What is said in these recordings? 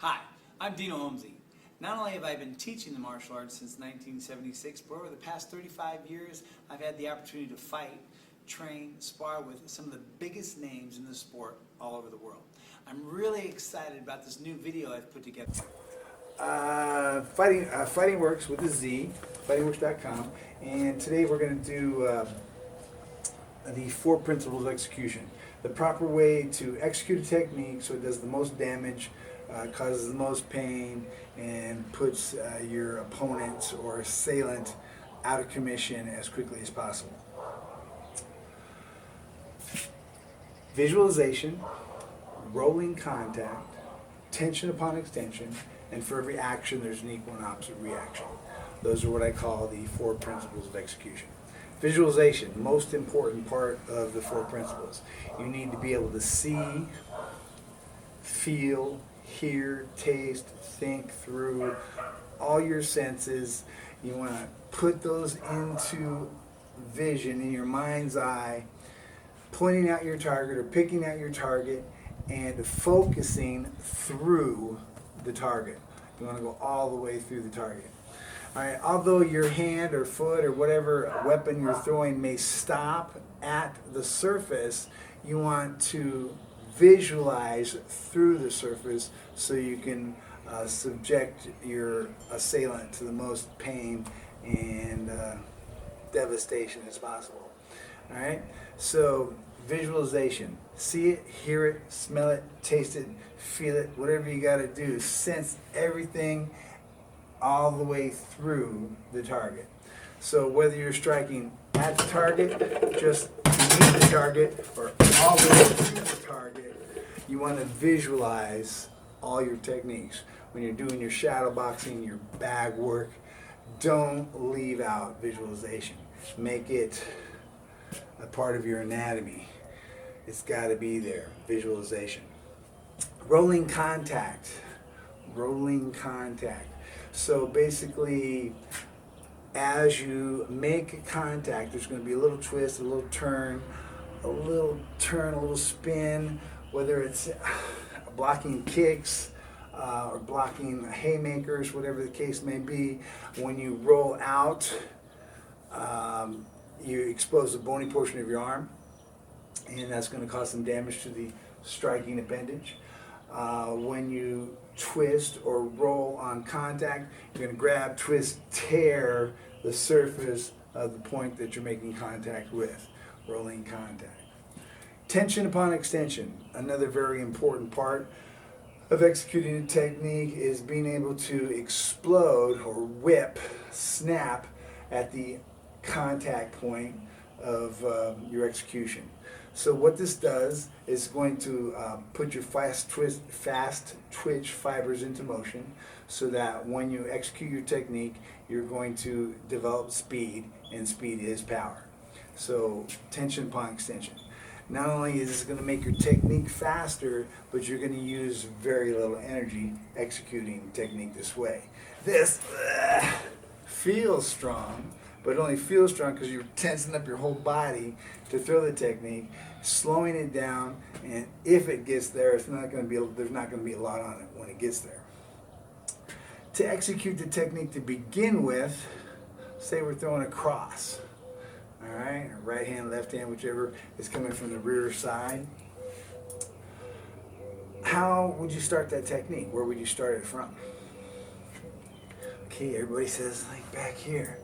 Hi, I'm Dino Holmesy. Not only have I been teaching the martial arts since 1976, but over the past 35 years, I've had the opportunity to fight, train, spar with some of the biggest names in the sport all over the world. I'm really excited about this new video I've put together. Fighting Works with a Z, fightingworks.com, and today we're going to do the 4 principles of execution. The proper way to execute a technique so it does the most damage, causes the most pain, and puts your opponent or assailant out of commission as quickly as possible. Visualization, rolling contact, tension upon extension, and for every action there's an equal and opposite reaction. Those are what I call the 4 principles of execution. Visualization, most important part of the 4 principles. You need to be able to see, feel, hear, taste, think through all your senses. You want to put those into vision in your mind's eye, pointing out your target or picking out your target and focusing through the target. You want to go all the way through the target. All right, although your hand or foot or whatever weapon you're throwing may stop at the surface, you want to visualize through the surface so you can subject your assailant to the most pain and devastation as possible. All right, so visualization. See it, hear it, smell it, taste it, feel it, whatever you got to do. Sense everything all the way through the target. So whether you're striking at the target, just beneath the target, or all the way through the target, you want to visualize all your techniques. When you're doing your shadow boxing, your bag work, don't leave out visualization. Make it a part of your anatomy. It's got to be there, visualization. Rolling contact. Rolling contact. So basically, as you make contact, there's going to be a little twist, a little turn, a little spin, whether it's blocking kicks or blocking haymakers, whatever the case may be. When you roll out, you expose the bony portion of your arm, and that's going to cause some damage to the striking appendage. When you twist or roll on contact, you're going to grab, twist, tear the surface of the point that you're making contact with. Rolling contact. Tension upon extension. Another very important part of executing a technique is being able to explode or whip, snap at the contact point of your execution. So what this does is going to put your fast twitch fibers into motion so that when you execute your technique, you're going to develop speed, and speed is power. So tension upon extension. Not only is this going to make your technique faster, but you're going to use very little energy executing technique this way. This feels strong, but it only feels strong because you're tensing up your whole body to throw the technique, slowing it down, and if it gets there, there's not going to be a lot on it when it gets there. To execute the technique to begin with, say we're throwing a cross, all right, right hand, left hand, whichever is coming from the rear side. How would you start that technique? Where would you start it from? Okay, everybody says like back here.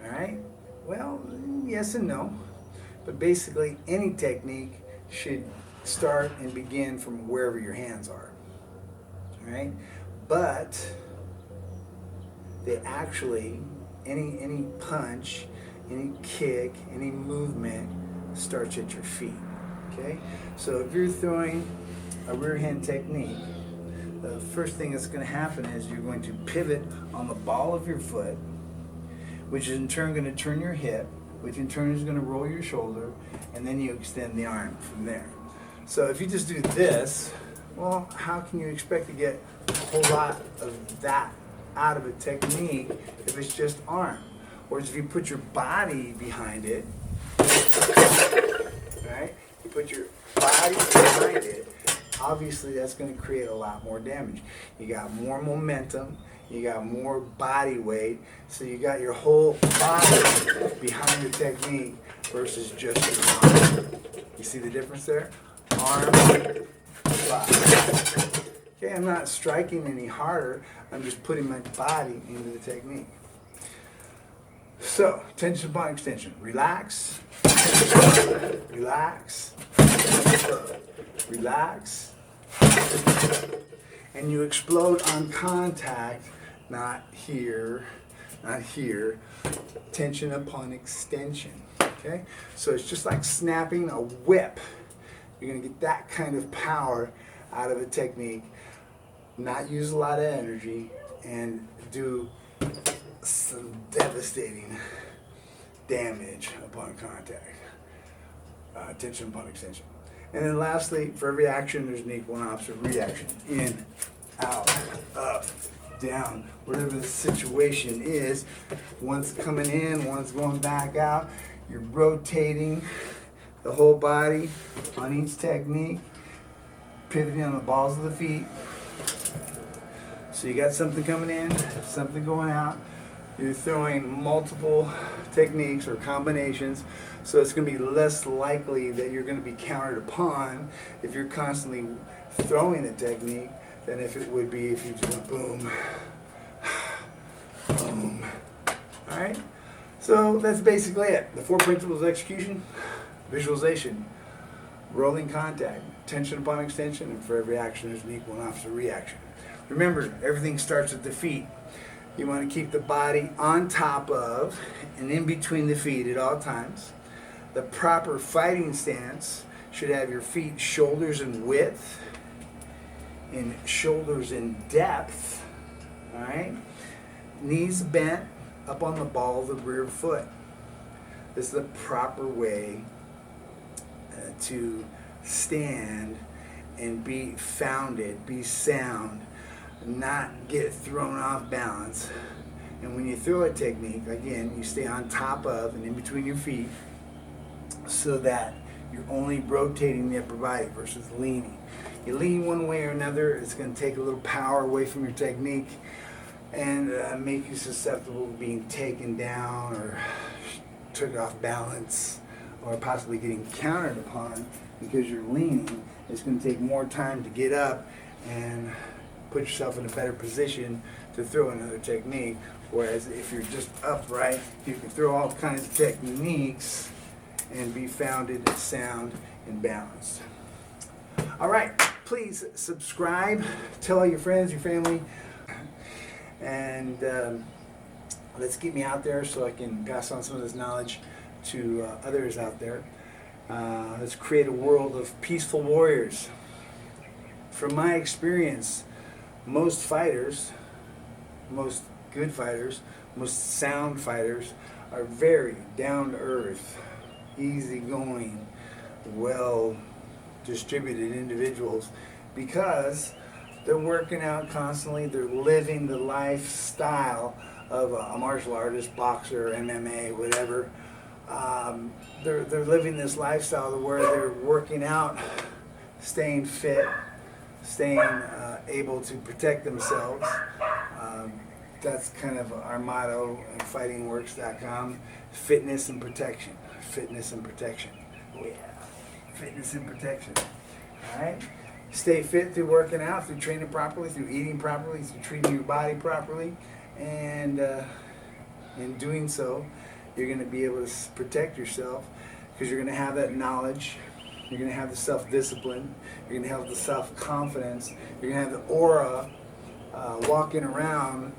All right, well, yes and no, but basically any technique should start and begin from wherever your hands are. All right, but they actually, any punch, any kick, any movement starts at your feet. Okay, so if you're throwing a rear hand technique, the first thing that's going to happen is you're going to pivot on the ball of your foot, which is in turn going to turn your hip, which in turn is going to roll your shoulder, and then you extend the arm from there. So if you just do this, well, how can you expect to get a whole lot of that out of a technique if it's just arm? Whereas if you put your body behind it, right? You put your body behind it, obviously that's going to create a lot more damage. You got more momentum, you got more body weight, so you got your whole body behind the technique versus just your arm. You see the difference there? Arm, body. Okay, I'm not striking any harder, I'm just putting my body into the technique. So, tension upon extension. Relax, relax, relax, and you explode on contact, not here, not here. Tension upon extension. Okay, so it's just like snapping a whip. You're going to get that kind of power out of a technique, not use a lot of energy, and do some devastating damage upon contact. Tension upon extension. And then lastly, for every action, there's an equal and opposite reaction. In, out, up, down, whatever the situation is. One's coming in, one's going back out. You're rotating the whole body on each technique, pivoting on the balls of the feet. So you got something coming in, something going out. You're throwing multiple techniques or combinations, so it's going to be less likely that you're going to be countered upon if you're constantly throwing the technique than if it would be if you just went boom, boom. All right? So that's basically it. The 4 principles of execution: visualization, rolling contact, tension upon extension, and for every action there's an equal and opposite reaction. Remember, everything starts at the feet. You want to keep the body on top of and in between the feet at all times. The proper fighting stance should have your feet shoulders in width and shoulders in depth. All right? Knees bent up on the ball of the rear foot. This is the proper way to stand and be founded, be sound, not get thrown off balance. And when you throw a technique, again, you stay on top of and in between your feet so that you're only rotating the upper body versus leaning. You lean one way or another, it's going to take a little power away from your technique and make you susceptible to being taken down or took off balance or possibly getting countered upon because you're leaning. It's going to take more time to get up and put yourself in a better position to throw another technique. Whereas if you're just upright, you can throw all kinds of techniques and be founded, sound, and balanced. All right, please subscribe, tell all your friends, your family, and let's get me out there so I can pass on some of this knowledge to others out there. Let's create a world of peaceful warriors. From my experience, most fighters, most good fighters, most sound fighters are very down-to-earth, easygoing, well-distributed individuals because they're working out constantly, they're living the lifestyle of a martial artist, boxer, MMA, whatever. They're living this lifestyle where they're working out, staying fit, staying able to protect themselves. That's kind of our motto at fightingworks.com: fitness and protection. Fitness and protection. Oh yeah, fitness and protection. All right? Stay fit through working out, through training properly, through eating properly, through treating your body properly, and in doing so, you're going to be able to protect yourself because you're going to have that knowledge. You're going to have the self-discipline. You're going to have the self-confidence. You're going to have the aura walking around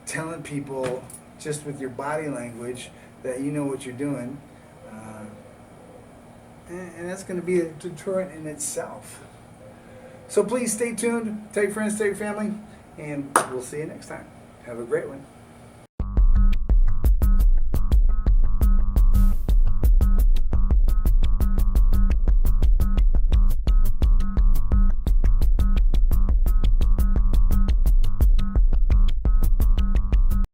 telling people just with your body language that you know what you're doing. And that's going to be a deterrent in itself. So please stay tuned. Tell your friends, tell your family, and we'll see you next time. Have a great one.